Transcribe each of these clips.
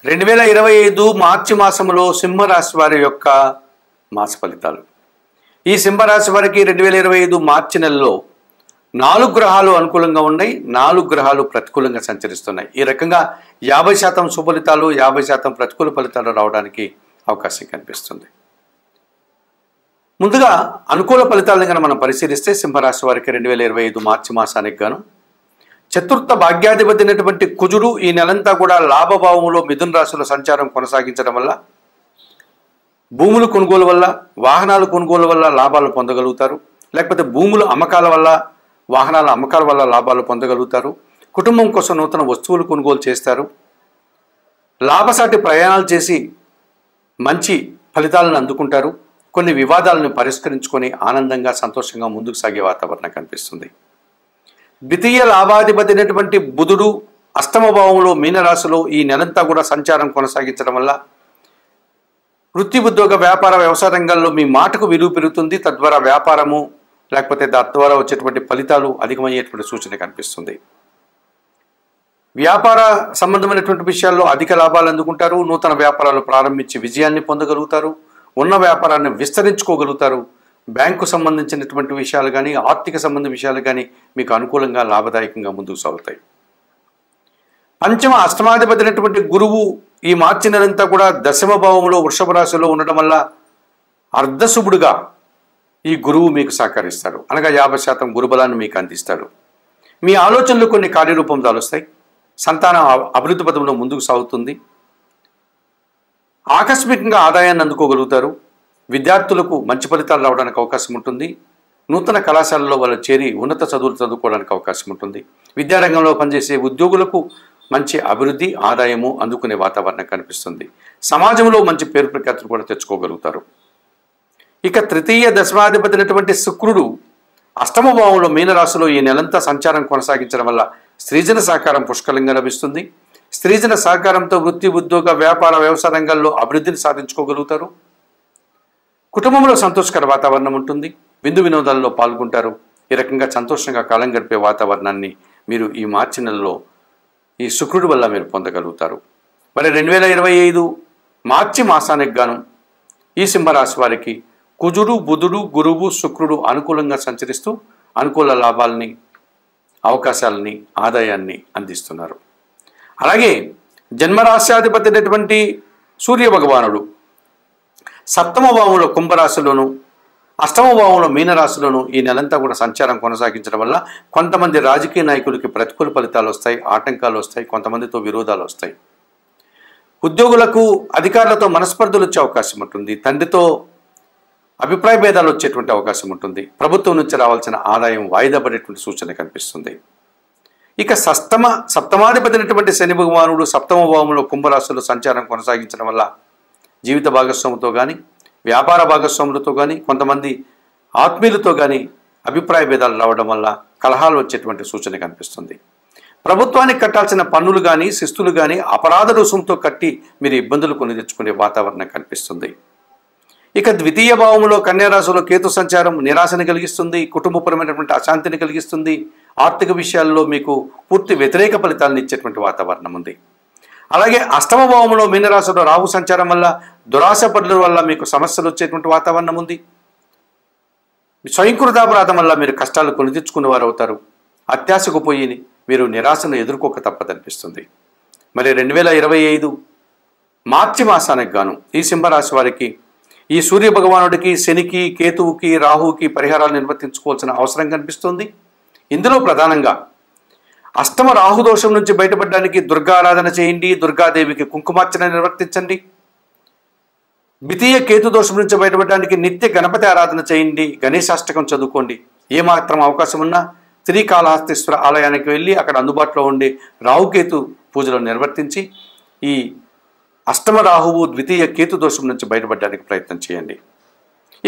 2025 మార్చి మాసంలో సింహరాశి వారి యొక్క మాస ఫలితాలు. ఈ సింహరాశి వారికి 2025 మార్చి నెలలో 4 గ్రహాలు అనుకూలంగా ఉన్నాయి, 4 గ్రహాలు ప్రతికూలంగా సంచరిస్తున్నాయి. ఈ రకంగా 50% శుభఫలితాలు, 50% ప్రతికూల ఫలితాలు రావడానికి అవకాశం కనిపిస్తుంది. ముందుగా అనుకూల ఫలితాలను కనుక మనం పరిశీలిస్తే సింహరాశి వారికి 2025 మార్చి మాసానికి గాను చతుర్థ భాగ్యాధిపతి అయినటువంటి కుజుడు ఈ నెలంతా కూడా లాభభావంలో మిథున రాశిలో సంచారం కొనసాగించడం వల్ల భూములు కొనుగోలు వల్ల, వాహనాలు కొనుగోలు వల్ల లాభాలు పొందగలుగుతారు. లేకపోతే భూముల అమ్మకాల వల్ల, వాహనాల అమ్మకాల వల్ల లాభాలు పొందగలుగుతారు. కుటుంబం కోసం నూతన వస్తువులు కొనుగోలు చేస్తారు. లాభసాటి ప్రయాణాలు చేసి మంచి ఫలితాలను అందుకుంటారు. కొన్ని వివాదాలను పరిష్కరించుకొని ఆనందంగా సంతోషంగా ముందుకు సాగే వాతావరణం కనిపిస్తుంది. ద్వితీయ లాభాధిపతి అయినటువంటి బుధుడు అష్టమ భావంలో మీనరాశిలో ఈ నెలంతా కూడా సంచారం కొనసాగించడం వల్ల వృత్తి, ఉద్యోగ, వ్యాపార, వ్యవసాయ రంగాల్లో మీ మాటకు విలువ పెరుగుతుంది. తద్వారా వ్యాపారము లేకపోతే తద్వారా వచ్చేటువంటి ఫలితాలు అధికమయ్యేటువంటి సూచన కనిపిస్తుంది. వ్యాపార సంబంధమైనటువంటి విషయాల్లో అధిక లాభాలు అందుకుంటారు. నూతన వ్యాపారాలు ప్రారంభించి విజయాన్ని పొందగలుగుతారు. ఉన్న వ్యాపారాన్ని విస్తరించుకోగలుగుతారు. బ్యాంకు సంబంధించినటువంటి విషయాలు కానీ, ఆర్థిక సంబంధ విషయాలు కానీ మీకు అనుకూలంగా లాభదాయకంగా ముందుకు సాగుతాయి. పంచమ అష్టమాధిపతి అయినటువంటి గురువు ఈ మార్చి నెలంతా కూడా దశమ భావంలో వృషభ రాశిలో ఉండడం వల్ల అర్ధశుభుడుగా ఈ గురువు మీకు సహకరిస్తాడు. అనగా 50% గురుబలాన్ని మీకు అందిస్తాడు. మీ ఆలోచనలు కొన్ని కార్యరూపం దాలుస్తాయి. సంతానం అభివృద్ధి పదంలో ముందుకు సాగుతుంది. ఆకస్మికంగా ఆదాయాన్ని అందుకోగలుగుతారు. విద్యార్థులకు మంచి ఫలితాలు రావడానికి అవకాశం ఉంటుంది. నూతన కళాశాలలో వాళ్ళు చేరి ఉన్నత చదువులు చదువుకోవడానికి అవకాశం ఉంటుంది. విద్యారంగంలో పనిచేసే ఉద్యోగులకు మంచి అభివృద్ధి, ఆదాయము అందుకునే వాతావరణం కనిపిస్తుంది. సమాజంలో మంచి పేరు ప్రఖ్యాతులు కూడా తెచ్చుకోగలుగుతారు. ఇక తృతీయ దశమాధిపతి అయినటువంటి శుక్రుడు అష్టమ భావంలో మీనరాశిలో ఈ నెలంతా సంచారం కొనసాగించడం వల్ల స్త్రీజన సహకారం పుష్కలంగా లభిస్తుంది. స్త్రీజన సహకారంతో వృత్తి, ఉద్యోగ, వ్యాపార, వ్యవసాయ రంగాల్లో అభివృద్ధిని సాధించుకోగలుగుతారు. కుటుంబంలో సంతోషకర వాతావరణం ఉంటుంది. విందు వినోదాల్లో పాల్గొంటారు. ఈ రకంగా సంతోషంగా కాలం గడిపే వాతావరణాన్ని మీరు ఈ మార్చి నెలలో ఈ శుక్రుడి వల్ల మీరు పొందగలుగుతారు. మరి 2025 మార్చి మాసానికి గాను ఈ సింహరాశి వారికి కుజుడు, బుధుడు, గురువు, శుక్రుడు అనుకూలంగా సంచరిస్తూ అనుకూల లాభాలని, అవకాశాలని, ఆదాయాన్ని అందిస్తున్నారు. అలాగే జన్మరాశ్యాధిపతి అయినటువంటి సూర్య భగవానుడు సప్తమ భావంలో కుంభరాశిలోను, అష్టమ భావంలో మీనరాశిలోను ఈ నెలంతా కూడా సంచారం కొనసాగించడం వల్ల కొంతమంది రాజకీయ నాయకులకి ప్రతికూల ఫలితాలు వస్తాయి, ఆటంకాలు వస్తాయి, కొంతమందితో విరోధాలు వస్తాయి. ఉద్యోగులకు అధికారులతో మనస్పర్ధలు వచ్చే అవకాశం ఉంటుంది. తండ్రితో అభిప్రాయ భేదాలు వచ్చేటువంటి అవకాశం ఉంటుంది. ప్రభుత్వం నుంచి రావాల్సిన ఆదాయం వాయిదా పడేటువంటి సూచన కనిపిస్తుంది. ఇక సప్తమాధిపతి అయినటువంటి శని భగవానుడు సప్తమ భావంలో కుంభరాశిలో సంచారం కొనసాగించడం వల్ల జీవిత భాగస్వాములతో కానీ, వ్యాపార భాగస్వాములతో కానీ, కొంతమంది ఆత్మీయులతో కానీ అభిప్రాయ భేదాలు రావడం వల్ల కలహాలు వచ్చేటువంటి సూచన కనిపిస్తుంది. ప్రభుత్వానికి కట్టాల్సిన పన్నులు కానీ, శిస్తులు కానీ అపరాధ రుసుముతో కట్టి మీరు ఇబ్బందులు కొని తెచ్చుకునే వాతావరణం కనిపిస్తుంది. ఇక ద్వితీయ భావంలో కన్యారాశిలో కేతు సంచారం నిరాశని కలిగిస్తుంది. కుటుంబపరమైనటువంటి అశాంతిని కలిగిస్తుంది. ఆర్థిక విషయాల్లో మీకు పూర్తి వ్యతిరేక ఫలితాలను ఇచ్చేటువంటి వాతావరణం ఉంది. అలాగే అష్టమ భావంలో మీనరాశిలో రాహు సంచారం వల్ల దురాశ పనుల వల్ల మీకు సమస్యలు వచ్చేటువంటి వాతావరణం ఉంది. స్వయంకృతాపరాధం వల్ల మీరు కష్టాలు కొని తెచ్చుకునే వారు అవుతారు. అత్యాశకు పోయి మీరు నిరాశను ఎదుర్కోక తప్పదనిపిస్తుంది. మరి 2025 మార్చి మాసానికి గాను ఈ సింహరాశి వారికి ఈ సూర్య భగవానుడికి, శనికి, కేతువుకి, రాహువుకి పరిహారాలు నిర్వర్తించుకోవాల్సిన అవసరం కనిపిస్తుంది. ఇందులో ప్రధానంగా అష్టమ రాహుదోషం నుంచి బయటపడడానికి దుర్గా ఆరాధన చేయండి. దుర్గాదేవికి కుంకుమార్చన నిర్వర్తించండి. ద్వితీయ కేతు దోషం నుంచి బయటపడడానికి నిత్య గణపతి ఆరాధన చేయండి. గణేశాష్టకం చదువుకోండి. ఏమాత్రం అవకాశం ఉన్నా శ్రీకాళహస్తీశ్వర ఆలయానికి వెళ్ళి అక్కడ అందుబాటులో ఉండే రాహుకేతు పూజలు నిర్వర్తించి ఈ అష్టమ రాహువు, ద్వితీయ కేతు దోషం నుంచి బయటపడడానికి ప్రయత్నం చేయండి.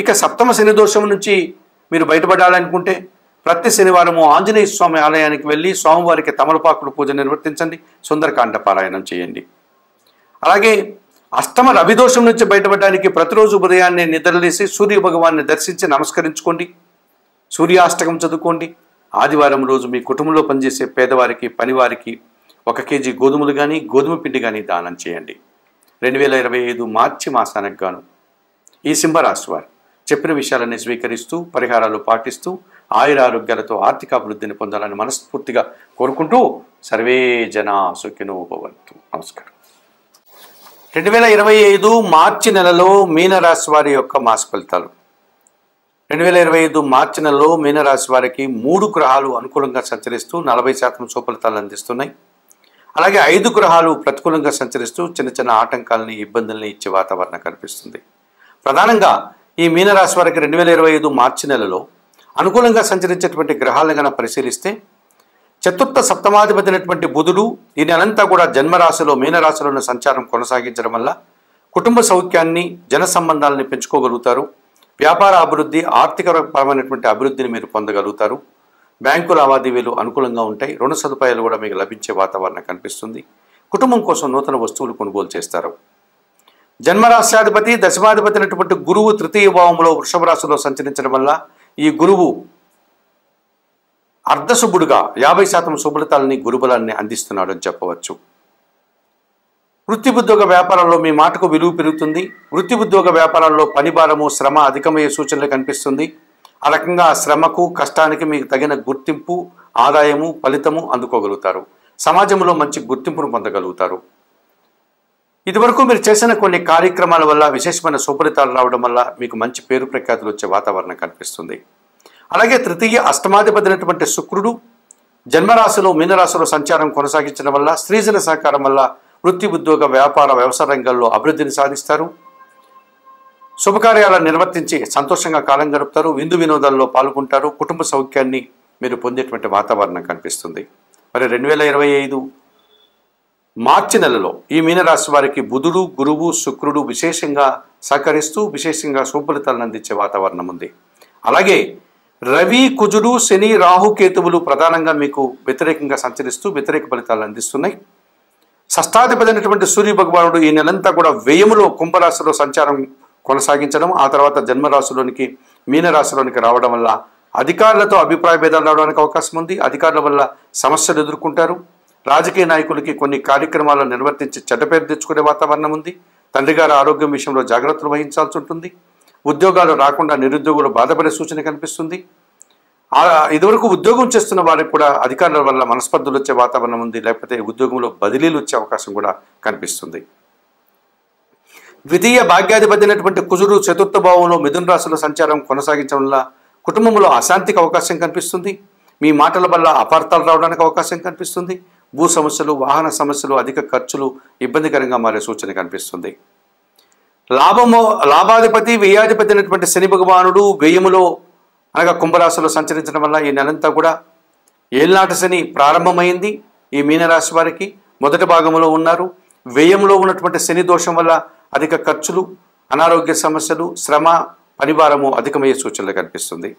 ఇక సప్తమ శని దోషం నుంచి మీరు బయటపడాలనుకుంటే ప్రతి శనివారము ఆంజనేయ స్వామి ఆలయానికి వెళ్ళి స్వామివారికి తమలపాకుడు పూజ నిర్వర్తించండి. సుందరకాండ పారాయణం చేయండి. అలాగే అష్టమ రవిదోషం నుంచి బయటపడడానికి ప్రతిరోజు ఉదయాన్నే నిద్రలేసి సూర్య భగవాన్ని దర్శించి నమస్కరించుకోండి. సూర్యాష్టకం చదువుకోండి. ఆదివారం రోజు మీ కుటుంబంలో పనిచేసే పేదవారికి, పనివారికి 1 కేజీ గోధుమలు కానీ, గోధుమ పిండి కానీ దానం చేయండి. 2025 మార్చి మాసానికి గాను ఈ సింహరాశి వారు చెప్పిన విషయాలన్నీ స్వీకరిస్తూ పరిహారాలు పాటిస్తూ ఆయురారోగ్యాలతో ఆర్థిక అభివృద్ధిని పొందాలని మనస్ఫూర్తిగా కోరుకుంటూ సర్వే జనా సుఖినో భవంతు. నమస్కారం. 2025 మార్చి నెలలో మీనరాశి వారి యొక్క మాస ఫలితాలు. 2025 మార్చి నెలలో మీనరాశి వారికి 3 గ్రహాలు అనుకూలంగా సంచరిస్తూ 40% సుఫలితాలను అందిస్తున్నాయి. అలాగే 5 గ్రహాలు ప్రతికూలంగా సంచరిస్తూ చిన్న చిన్న ఆటంకాలని ఇబ్బందుల్ని ఇచ్చే వాతావరణం కనిపిస్తుంది. ప్రధానంగా ఈ మీనరాశి వారికి 2025 మార్చి నెలలో అనుకూలంగా సంచరించేటువంటి గ్రహాలను కనుక పరిశీలిస్తే చతుర్థ సప్తమాధిపతి అయినటువంటి బుధుడు ఈ నెలంతా కూడా జన్మరాశిలో మీనరాశిలోని సంచారం కొనసాగించడం వల్ల కుటుంబ సౌఖ్యాన్ని జన సంబంధాలని పెంచుకోగలుగుతారు. వ్యాపార అభివృద్ధి ఆర్థికపరమైనటువంటి అభివృద్ధిని మీరు పొందగలుగుతారు. బ్యాంకు లావాదేవీలు అనుకూలంగా ఉంటాయి. రుణ సదుపాయాలు కూడా మీకు లభించే వాతావరణం కనిపిస్తుంది. కుటుంబం కోసం నూతన వస్తువులు కొనుగోలు చేస్తారు. జన్మరాశ్యాధిపతి దశమాధిపతి అయినటువంటి గురువు తృతీయ భావంలో వృషభ రాశిలో సంచరించడం వల్ల ఈ గురువు అర్ధశుభుడుగా 50% శుభఫలితాలని గురుబలాన్ని అందిస్తున్నాడు అని చెప్పవచ్చు. వృత్తి ఉద్యోగ వ్యాపారాల్లో మీ మాటకు విలువ పెరుగుతుంది. వృత్తి ఉద్యోగ వ్యాపారాల్లో పని భారము శ్రమ అధికమయ్యే సూచనలు కనిపిస్తుంది. ఆ రకంగా శ్రమకు కష్టానికి మీకు తగిన గుర్తింపు ఆదాయము ఫలితము అందుకోగలుగుతారు. సమాజంలో మంచి గుర్తింపును పొందగలుగుతారు. ఇదివరకు మీరు చేసిన కొన్ని కార్యక్రమాల వల్ల విశేషమైన సుఫలితాలు రావడం వల్ల మీకు మంచి పేరు ప్రఖ్యాతులు వచ్చే వాతావరణం కనిపిస్తుంది. అలాగే తృతీయ అష్టమాధిపతి అయినటువంటి శుక్రుడు జన్మరాశిలో మీనరాశిలో సంచారం కొనసాగించడం వల్ల స్త్రీజన సహకారం వల్ల వృత్తి ఉద్యోగ వ్యాపార వ్యవసాయ రంగాల్లో అభివృద్ధిని సాధిస్తారు. శుభకార్యాలను నిర్వర్తించి సంతోషంగా కాలం గడుపుతారు. విందు వినోదాల్లో పాల్గొంటారు. కుటుంబ సౌఖ్యాన్ని మీరు పొందేటువంటి వాతావరణం కనిపిస్తుంది. మరి 2025 మార్చి నెలలో ఈ మీనరాశి వారికి బుధుడు గురువు శుక్రుడు విశేషంగా సహకరిస్తూ విశేషంగా శుభఫలితాలను అందించే వాతావరణం ఉంది. అలాగే రవి కుజుడు శని రాహుకేతువులు ప్రధానంగా మీకు వ్యతిరేకంగా సంచరిస్తూ వ్యతిరేక ఫలితాలను అందిస్తున్నాయి. షష్టాధిపతి అయినటువంటి సూర్య భగవానుడు ఈ నెలంతా కూడా వ్యయములో కుంభరాశిలో సంచారం కొనసాగించడం, ఆ తర్వాత జన్మరాశిలోనికి మీనరాశిలోనికి రావడం వల్ల అధికారులతో అభిప్రాయ భేదాలు రావడానికి అవకాశం ఉంది. అధికారుల వల్ల సమస్యలు ఎదుర్కొంటారు. రాజకీయ నాయకులకి కొన్ని కార్యక్రమాలను నిర్వర్తించి చెడ్డ పేరు తెచ్చుకునే వాతావరణం ఉంది. తండ్రి గారి ఆరోగ్యం విషయంలో జాగ్రత్తలు వహించాల్సి ఉంటుంది. ఉద్యోగాలు రాకుండా నిరుద్యోగులు బాధపడే సూచన కనిపిస్తుంది. ఇదివరకు ఉద్యోగం చేస్తున్న వారికి కూడా అధికారుల వల్ల మనస్పర్ధలు వచ్చే వాతావరణం ఉంది. లేకపోతే ఉద్యోగంలో బదిలీలు వచ్చే అవకాశం కూడా కనిపిస్తుంది. ద్వితీయ భాగ్యాధిపతి అయినటువంటి కుజుడు చతుర్థ భావంలో మిథున రాశిలో సంచారం కొనసాగించడం వల్ల కుటుంబంలో అశాంతికి అవకాశం కనిపిస్తుంది. మీ మాటల వల్ల అపార్థాలు రావడానికి అవకాశం కనిపిస్తుంది. భూ సమస్యలు వాహన సమస్యలు అధిక ఖర్చులు ఇబ్బందికరంగా మారే సూచన కనిపిస్తుంది. లాభాధిపతి వ్యయాధిపతి అయినటువంటి శని భగవానుడు వ్యయములో అనగా కుంభరాశిలో సంచరించడం వల్ల ఈ నెలంతా కూడా ఏళ్నాటి శని ప్రారంభమైంది. ఈ మీనరాశి వారికి మొదటి భాగంలో ఉన్నారు. వ్యయంలో ఉన్నటువంటి శని దోషం వల్ల అధిక ఖర్చులు అనారోగ్య సమస్యలు శ్రమ పనిభారము అధికమయ్యే సూచనలు కనిపిస్తుంది.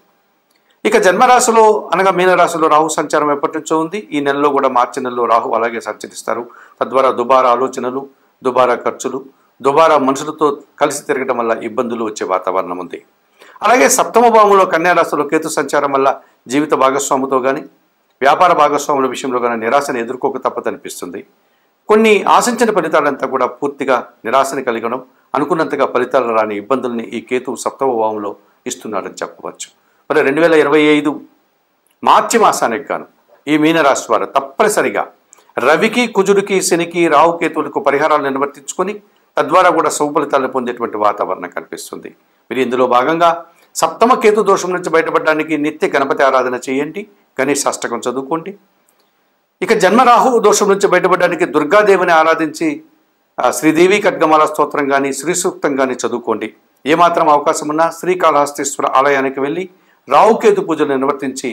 ఇక జన్మరాశిలో అనగా మీనరాశిలో రాహు సంచారం ఎప్పటి నుంచో ఉంది. ఈ నెలలో కూడా మార్చి నెలలో రాహు అలాగే సంచరిస్తారు. తద్వారా దుబారా ఆలోచనలు దుబారా ఖర్చులు దుబారా మనుషులతో కలిసి తిరగడం వల్ల ఇబ్బందులు వచ్చే వాతావరణం ఉంది. అలాగే సప్తమ భావంలో కన్యారాశిలో కేతు సంచారం వల్ల జీవిత భాగస్వామితో కానీ వ్యాపార భాగస్వాముల విషయంలో కానీ నిరాశను ఎదుర్కోక తప్పదనిపిస్తుంది. కొన్ని ఆశించిన ఫలితాలంతా కూడా పూర్తిగా నిరాశని కలిగడం, అనుకున్నంతగా ఫలితాలు రాని ఇబ్బందుల్ని ఈ కేతు సప్తమ భావంలో ఇస్తున్నాడని చెప్పవచ్చు. మరి 2025 మార్చి మాసానికి గాను ఈ మీనరాశి వారు తప్పనిసరిగా రవికి కుజుడికి శనికి రాహుకేతువులకు పరిహారాలు నిర్వర్తించుకొని తద్వారా కూడా శుభఫలితాలను పొందేటువంటి వాతావరణం కనిపిస్తుంది. మీరు ఇందులో భాగంగా సప్తమ కేతు దోషం నుంచి బయటపడడానికి నిత్య గణపతి ఆరాధన చేయండి. గణేష్ అష్టకం చదువుకోండి. ఇక జన్మరాహు దోషం నుంచి బయటపడడానికి దుర్గాదేవిని ఆరాధించి శ్రీదేవి ఖడ్గమాల స్తోత్రం కానీ శ్రీ సూక్తం కానీ చదువుకోండి. ఏమాత్రం అవకాశం ఉన్నా శ్రీకాళహస్తీశ్వర ఆలయానికి వెళ్ళి రాహుకేతు పూజలు నిర్వర్తించి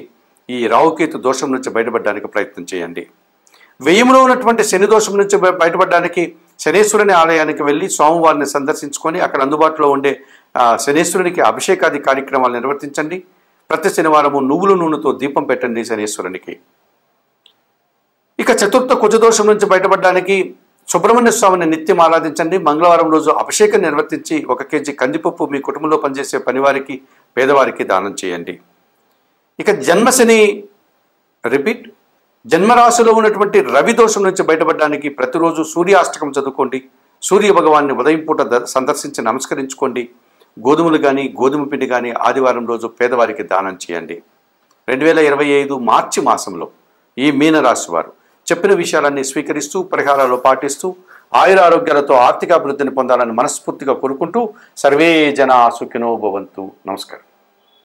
ఈ రాహుకేతు దోషం నుంచి బయటపడడానికి ప్రయత్నం చేయండి. వ్యయంలో ఉన్నటువంటి శని దోషం నుంచి బయటపడడానికి శనేశ్వరుని ఆలయానికి వెళ్ళి స్వామివారిని సందర్శించుకొని అక్కడ అందుబాటులో ఉండే శనేశ్వరునికి అభిషేకాది కార్యక్రమాలు నిర్వర్తించండి. ప్రతి శనివారము నువ్వుల నూనెతో దీపం పెట్టండి శనేశ్వరునికి. ఇక చతుర్థ కుజదోషం నుంచి బయటపడడానికి సుబ్రహ్మణ్య స్వామిని నిత్యం ఆరాధించండి. మంగళవారం రోజు అభిషేకం నిర్వర్తించి 1 కేజీ కందిపప్పు మీ కుటుంబంలో పనిచేసే పనివారికి పేదవారికి దానం చేయండి. ఇక జన్మశని జన్మరాశిలో ఉన్నటువంటి రవి దోషం నుంచి బయటపడడానికి ప్రతిరోజు సూర్యాష్టకం చదువుకోండి. సూర్య భగవాన్ని ఉదయం పూట సందర్శించి నమస్కరించుకోండి. గోధుమలు కానీ గోధుమ పిండి కానీ ఆదివారం రోజు పేదవారికి దానం చేయండి. 2025 మార్చి మాసంలో ఈ మీనరాశి వారు చెప్పిన విషయాలన్నీ స్వీకరిస్తూ పరిహారాలు పాటిస్తూ ఆయుర ఆరోగ్యాలతో ఆర్థికాభివృద్ధిని పొందాలని మనస్ఫూర్తిగా కోరుకుంటూ సర్వే జనా సుఖినో భవంతు. నమస్కారం.